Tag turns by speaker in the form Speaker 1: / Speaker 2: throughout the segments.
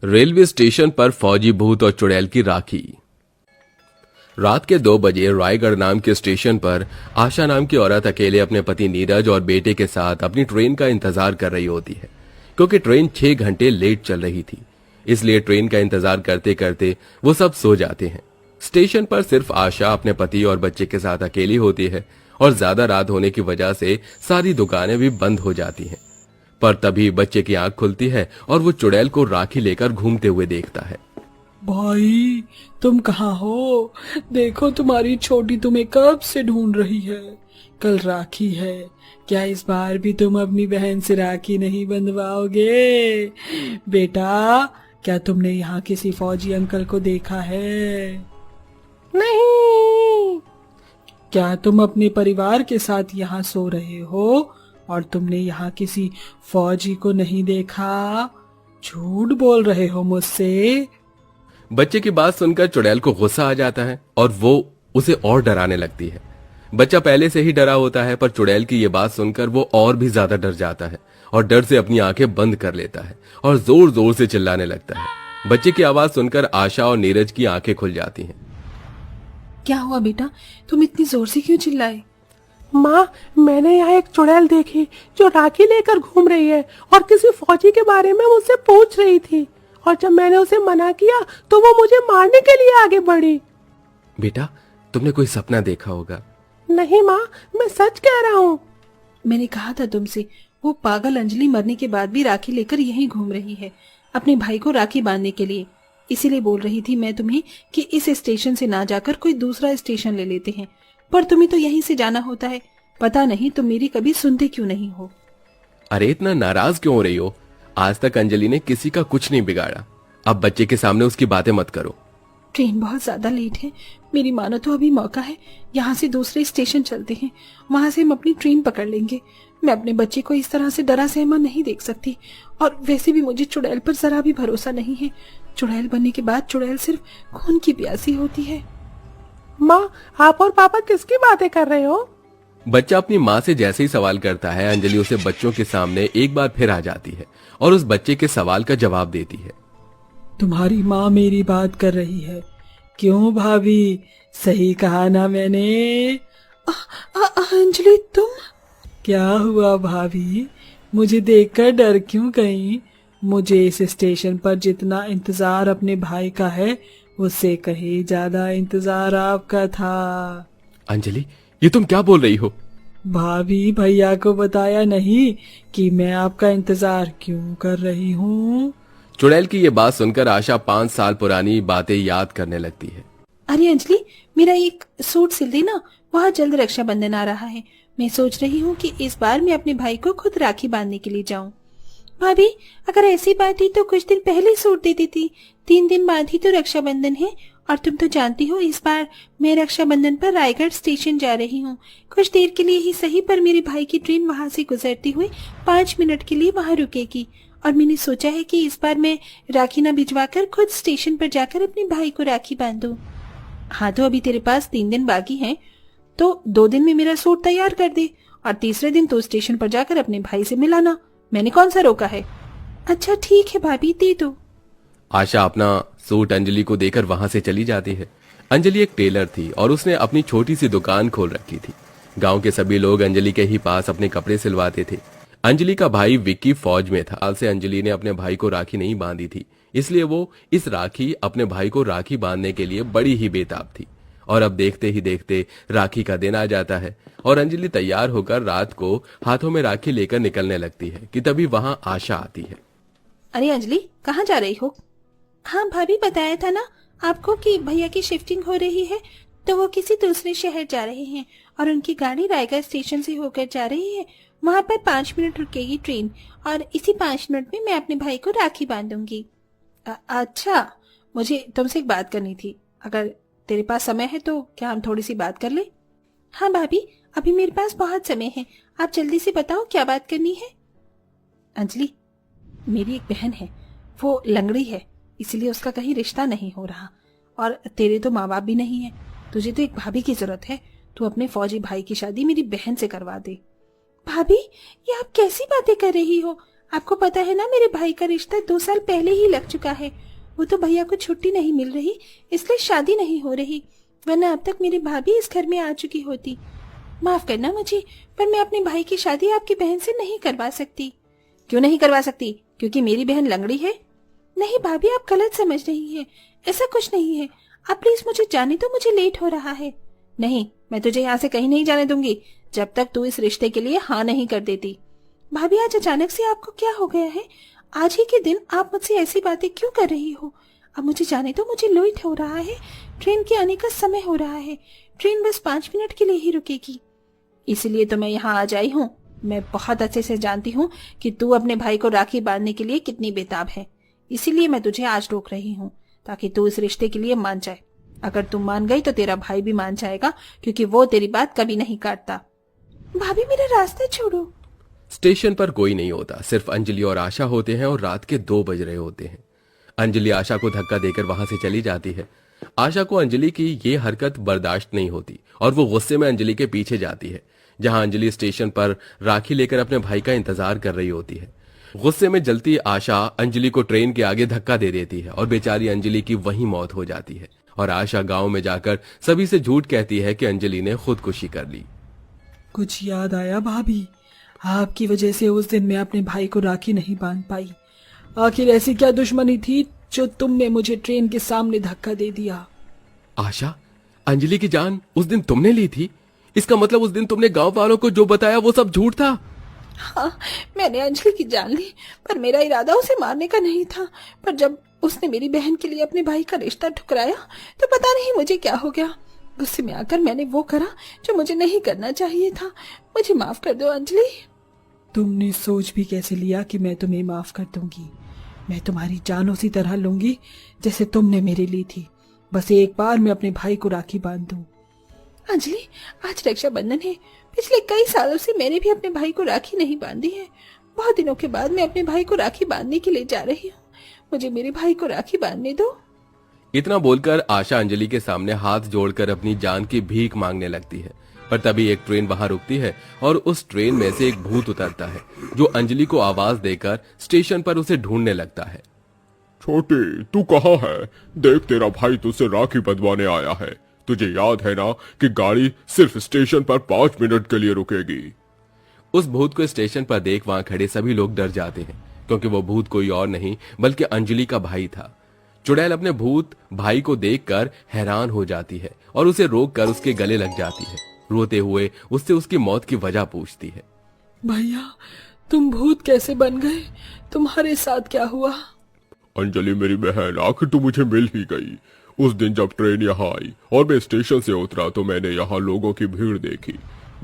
Speaker 1: Railway station पर फौजी भूत और चुड़ैल की राखी। रात के 2 बजे रायगढ़ नाम के स्टेशन पर आशा नाम की औरत अकेले अपने पति नीरज और बेटे के साथ अपनी ट्रेन का इंतजार कर रही होती है, क्योंकि ट्रेन 6 घंटे लेट चल रही थी। इसलिए ट्रेन का इंतजार करते करते वो सब सो जाते हैं। स्टेशन पर सिर्फ आशा अपने पति और बच्चे के साथ अकेली होती है और ज्यादा रात होने की वजह से सारी दुकानें भी बंद हो जाती हैं। पर तभी बच्चे की आंख खुलती है और वो चुड़ैल को राखी लेकर घूमते हुए देखता है।
Speaker 2: भाई, तुम कहाँ हो? देखो, तुम्हारी छोटी तुम्हें कब से ढूंढ रही है। कल राखी है, क्या इस बार भी तुम अपनी बहन से राखी नहीं बंधवाओगे? बेटा, क्या तुमने यहाँ किसी फौजी अंकल को देखा है?
Speaker 3: नहीं।
Speaker 2: क्या तुम अपने परिवार के साथ यहाँ सो रहे हो और तुमने यहाँ किसी फौजी को नहीं देखा? झूठ बोल रहे हो मुझसे।
Speaker 1: बच्चे की बात सुनकर चुड़ैल को गुस्सा आ जाता है और वो उसे और डराने लगती है। बच्चा पहले से ही डरा होता है, पर चुड़ैल की ये बात सुनकर वो और भी ज्यादा डर जाता है और डर से अपनी आंखें बंद कर लेता है और जोर जोर से चिल्लाने लगता है। बच्चे की आवाज सुनकर आशा और नीरज की आंखें खुल जाती हैं।
Speaker 3: क्या हुआ बेटा, तुम इतनी जोर से क्यों चिल्लाए? माँ, मैंने यहाँ एक चुड़ैल देखी जो राखी लेकर घूम रही है और किसी फौजी के बारे में मुझसे पूछ रही थी, और जब मैंने उसे मना किया तो वो मुझे मारने के लिए आगे बढ़ी।
Speaker 1: बेटा, तुमने कोई सपना देखा होगा।
Speaker 3: नहीं माँ, मैं सच कह रहा हूँ। मैंने कहा था तुमसे, वो पागल अंजलि मरने के बाद भी राखी लेकर यहीं घूम रही है, अपने भाई को राखी बांधने के लिए। इसीलिए बोल रही थी मैं तुम्हें कि इस स्टेशन से ना जाकर कोई दूसरा स्टेशन ले लेते हैं, पर तुम्हें तो यहीं से जाना होता है। पता नहीं तुम मेरी कभी सुनते क्यों नहीं हो।
Speaker 1: अरे इतना नाराज क्यों हो रही हो? आज तक अंजलि ने किसी का कुछ नहीं बिगाड़ा। अब बच्चे के सामने उसकी बातें मत करो।
Speaker 3: ट्रेन बहुत ज्यादा लेट है, मेरी मानो तो अभी मौका है, यहाँ से दूसरे स्टेशन चलते हैं, वहां से हम अपनी ट्रेन पकड़ लेंगे। मैं अपने बच्चे को इस तरह से डरा सहमा नहीं देख सकती, और वैसे भी मुझे चुड़ैल पर जरा भी भरोसा नहीं है। चुड़ैल बनने के बाद चुड़ैल सिर्फ खून की प्यासी होती है। माँ, आप और पापा किसकी बातें कर रहे हो?
Speaker 1: बच्चा अपनी माँ से जैसे ही सवाल करता है, अंजलि उसे बच्चों के सामने एक बार फिर आ जाती है और उस बच्चे के सवाल का जवाब देती है।
Speaker 2: तुम्हारी माँ मेरी बात कर रही है। क्यों भाभी, सही कहा ना मैंने?
Speaker 3: अंजलि, तुम?
Speaker 2: क्या हुआ भाभी, मुझे देखकर डर क्यों गई? मुझे इस स्टेशन पर जितना इंतजार अपने भाई का है, उससे कहीं ज्यादा इंतजार आपका था।
Speaker 1: अंजलि, ये तुम क्या बोल रही हो?
Speaker 2: भाभी, भैया को बताया नहीं कि मैं आपका इंतजार क्यों कर रही हूँ?
Speaker 1: चुड़ैल की ये बात सुनकर आशा 5 साल पुरानी बातें याद करने लगती है।
Speaker 3: अरे अंजलि, मेरा एक सूट सिल देना, वहाँ जल्द रक्षाबंधन आ रहा है। मैं सोच रही हूँ कि इस बार मैं अपने भाई को खुद राखी बांधने के लिए जाऊँ। भाभी, अगर ऐसी बात ही तो कुछ दिन पहले सूट दे देती। 3 दिन बाद ही तो रक्षाबंधन है, और तुम तो जानती हो इस बार मैं रक्षाबंधन पर रायगढ़ स्टेशन जा रही हूँ। कुछ देर के लिए ही सही, पर मेरे भाई की ट्रेन वहाँ से गुजरती हुई 5 मिनट के लिए वहाँ रुकेगी, और मैंने सोचा है कि इस बार मैं राखी न भिजवाकर खुद स्टेशन पर जाकर अपने भाई को राखी बांधूं। हाँ, तो अभी तेरे पास 3 दिन बाकी हैं, तो 2 दिन में मेरा सूट तैयार कर दे, और तीसरे दिन तो स्टेशन पर जाकर अपने भाई से मिलाना। मैंने कौन सा रोका है? अच्छा ठीक है भाभी, दे दो।
Speaker 1: आशा अपना सूट अंजलि को देकर वहां से चली जाती है। अंजलि एक टेलर थी और उसने अपनी छोटी सी दुकान खोल रखी थी। गांव के सभी लोग अंजलि के ही पास अपने कपड़े सिलवाते थे। अंजलि का भाई विक्की फौज में था। साल से अंजलि ने अपने भाई को राखी नहीं बांधी थी, इसलिए वो इस राखी अपने भाई को राखी बांधने के लिए बड़ी ही बेताब थी। और अब देखते ही देखते राखी का दिन आ जाता है और अंजलि तैयार होकर रात को हाथों में राखी लेकर निकलने लगती है कि तभी वहां आशा आती है।
Speaker 3: अरे अंजलि, कहाँ जा रही हो? हाँ भाभी, बताया था ना आपको कि भैया की शिफ्टिंग हो रही है, तो वो किसी दूसरे शहर जा रहे हैं और उनकी गाड़ी रायगढ़ स्टेशन से होकर जा रही है। वहाँ पर 5 मिनट रुकेगी ट्रेन, और इसी 5 मिनट में मैं अपने भाई को राखी बांधूंगी। अच्छा, मुझे तुमसे एक बात करनी थी। अगर तेरे पास समय है तो क्या हम थोड़ी सी बात कर ले? हाँ भाभी, अभी मेरे पास बहुत समय है, आप जल्दी से बताओ क्या बात करनी है। अंजलि, मेरी एक बहन है, वो लंगड़ी है, इसलिए उसका कहीं रिश्ता नहीं हो रहा, और तेरे तो माँ बाप भी नहीं है। तुझे तो एक भाभी की जरूरत है। तू अपने फौजी भाई की शादी मेरी बहन से करवा दे। भाभी, ये आप कैसी बातें कर रही हो? आपको पता है ना, मेरे भाई का रिश्ता 2 साल पहले ही लग चुका है। वो तो भैया को छुट्टी नहीं मिल रही, इसलिए शादी नहीं हो रही, वरना अब तक मेरी भाभी इस घर में आ चुकी होती। माफ करना मुझे, पर मैं अपने भाई की शादी आपकी बहन से नहीं करवा सकती। क्यों नहीं करवा सकती? क्योंकि मेरी बहन लंगड़ी है? नहीं भाभी, आप गलत समझ रही हैं, ऐसा कुछ नहीं है। आप प्लीज मुझे जाने दो, मुझे लेट हो रहा है। नहीं, मैं तुझे यहाँ से कहीं नहीं जाने दूंगी जब तक तू इस रिश्ते के लिए हाँ नहीं कर देती। भाभी, आज अचानक से आपको क्या हो गया है? आज ही के दिन आप मुझसे ऐसी बातें क्यों कर रही हो? अब मुझे जाने दो, मुझे लेट हो रहा है, ट्रेन के आने का समय हो रहा है। ट्रेन बस 5 मिनट के लिए ही रुकेगी, इसलिए तो मैं यहाँ आ जाई हूँ। मैं बहुत अच्छे से जानती हूँ कि तू अपने भाई को राखी बांधने के लिए कितनी बेताब है, इसीलिए मैं तुझे आज रोक रही हूँ, ताकि तू इस रिश्ते के लिए मान जाए। अगर तू मान गई तो तेरा भाई भी मान जाएगा, क्योंकि वो तेरी बात कभी नहीं काटता। भाभी, मेरा रास्ता छोड़ो।
Speaker 1: स्टेशन पर कोई नहीं होता, सिर्फ अंजलि और आशा होते हैं और रात के 2 बज रहे होते हैं। अंजलि आशा को धक्का देकर वहां से चली जाती है। आशा को अंजलि की ये हरकत बर्दाश्त नहीं होती और वो गुस्से में अंजलि के पीछे जाती है, जहां अंजलि स्टेशन पर राखी लेकर अपने भाई का इंतजार कर रही होती है। गुस्से में जलती आशा अंजलि को ट्रेन के आगे धक्का दे देती है और बेचारी अंजलि की वहीं मौत हो जाती है। और आशा गांव में जाकर सभी से झूठ कहती है कि अंजलि ने खुदकुशी कर ली।
Speaker 2: कुछ याद आया भाभी? आपकी वजह से उस दिन मैं अपने भाई को राखी नहीं बांध पाई। आखिर ऐसी क्या दुश्मनी थी जो तुमने मुझे ट्रेन के सामने धक्का दे दिया?
Speaker 1: आशा, अंजलि की जान उस दिन तुमने ली थी? इसका मतलब उस दिन तुमने गांव वालों को जो बताया वो सब झूठ था?
Speaker 3: हाँ, मैंने अंजलि की जान ली, पर मेरा इरादा उसे मारने का नहीं था। पर जब उसने मेरी बहन के लिए अपने भाई का रिश्ता ठुकराया तो पता नहीं मुझे क्या हो गया। गुस्से में आकर मैंने वो करा जो मुझे नहीं करना चाहिए था। मुझे माफ कर दो अंजलि।
Speaker 2: तुमने सोच भी कैसे लिया कि मैं तुम्हें माफ कर दूंगी? मैं तुम्हारी जान उसी तरह लूंगी जैसे तुमने मेरी ली थी। बस एक बार मैं अपने भाई को राखी बांध दूं।
Speaker 3: अंजलि, आज रक्षाबंधन है। पिछले कई सालों से मैंने भी अपने भाई को राखी नहीं बांधी है। बहुत दिनों के बाद मैं अपने भाई को राखी बांधने के लिए जा रही हूँ। मुझे मेरे भाई को राखी बांधने दो।
Speaker 1: इतना बोलकर आशा अंजलि के सामने हाथ जोड़कर अपनी जान की भीख मांगने लगती है। पर तभी एक ट्रेन वहां रुकती है और उस ट्रेन में से एक भूत उतरता है, जो अंजलि को आवाज देकर स्टेशन पर उसे ढूंढने लगता है।
Speaker 4: छोटी, तू कहाँ है? देख, तेरा भाई तुझसे राखी बंधवाने आया है। तुझे याद है ना कि गाड़ी सिर्फ स्टेशन पर 5 मिनट के लिए रुकेगी।
Speaker 1: उस भूत को स्टेशन पर देख वहां खड़े सभी लोग डर जाते हैं, क्योंकि वो भूत कोई और नहीं बल्कि अंजलि का भाई था। चुड़ैल अपने भूत भाई को देखकर हैरान हो जाती है और उसे रोककर उसके गले लग जाती है। रोते हुए उससे उसकी मौत की वजह पूछती है।
Speaker 2: भैया, तुम भूत कैसे बन गए? तुम्हारे साथ क्या हुआ?
Speaker 4: अंजलि मेरी बहन, आखिर तू मुझे मिल ही गई। उस दिन जब ट्रेन यहाँ आई और मैं स्टेशन से उतरा तो मैंने यहाँ लोगों की भीड़ देखी।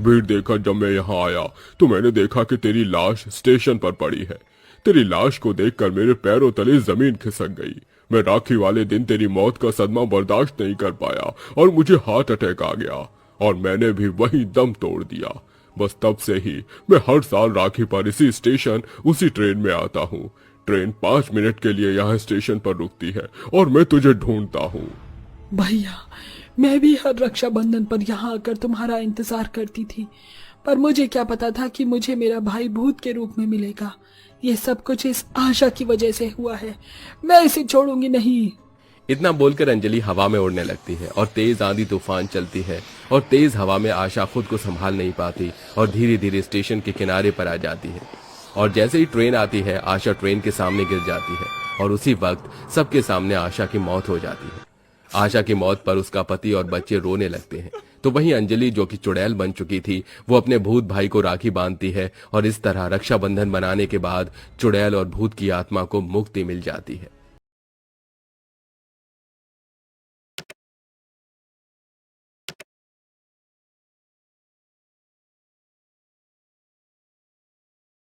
Speaker 4: भीड़ देखकर जब मैं यहाँ आया तो मैंने देखा कि तेरी लाश स्टेशन पर पड़ी है। तेरी लाश को देखकर मेरे पैरों तले जमीन खिसक गई। मैं राखी वाले दिन तेरी मौत का सदमा बर्दाश्त नहीं कर पाया और मुझे हार्ट अटैक आ गया और मैंने भी वही दम तोड़ दिया। बस तब से ही मैं हर साल राखी पर इसी स्टेशन उसी ट्रेन में आता हूँ। ट्रेन 5 मिनट के लिए यहाँ स्टेशन पर रुकती है और मैं तुझे ढूंढता हूँ।
Speaker 2: भैया, मैं भी हर रक्षाबंधन पर यहाँ आकर तुम्हारा इंतजार करती थी, पर मुझे क्या पता था कि मुझे मेरा भाई भूत के रूप में मिलेगा। ये सब कुछ इस आशा की वजह से हुआ है। मैं इसे छोड़ूंगी नहीं।
Speaker 1: इतना बोलकर अंजलि हवा में उड़ने लगती है और तेज आंधी तूफान चलती है और तेज हवा में आशा खुद को संभाल नहीं पाती और धीरे धीरे स्टेशन के किनारे पर आ जाती है। और जैसे ही ट्रेन आती है आशा ट्रेन के सामने गिर जाती है और उसी वक्त सबके सामने आशा की मौत हो जाती है। आशा की मौत पर उसका पति और बच्चे रोने लगते हैं, तो वहीं अंजलि जो कि चुड़ैल बन चुकी थी वो अपने भूत भाई को राखी बांधती है और इस तरह रक्षाबंधन मनाने के बाद चुड़ैल और भूत की आत्मा को मुक्ति मिल जाती है।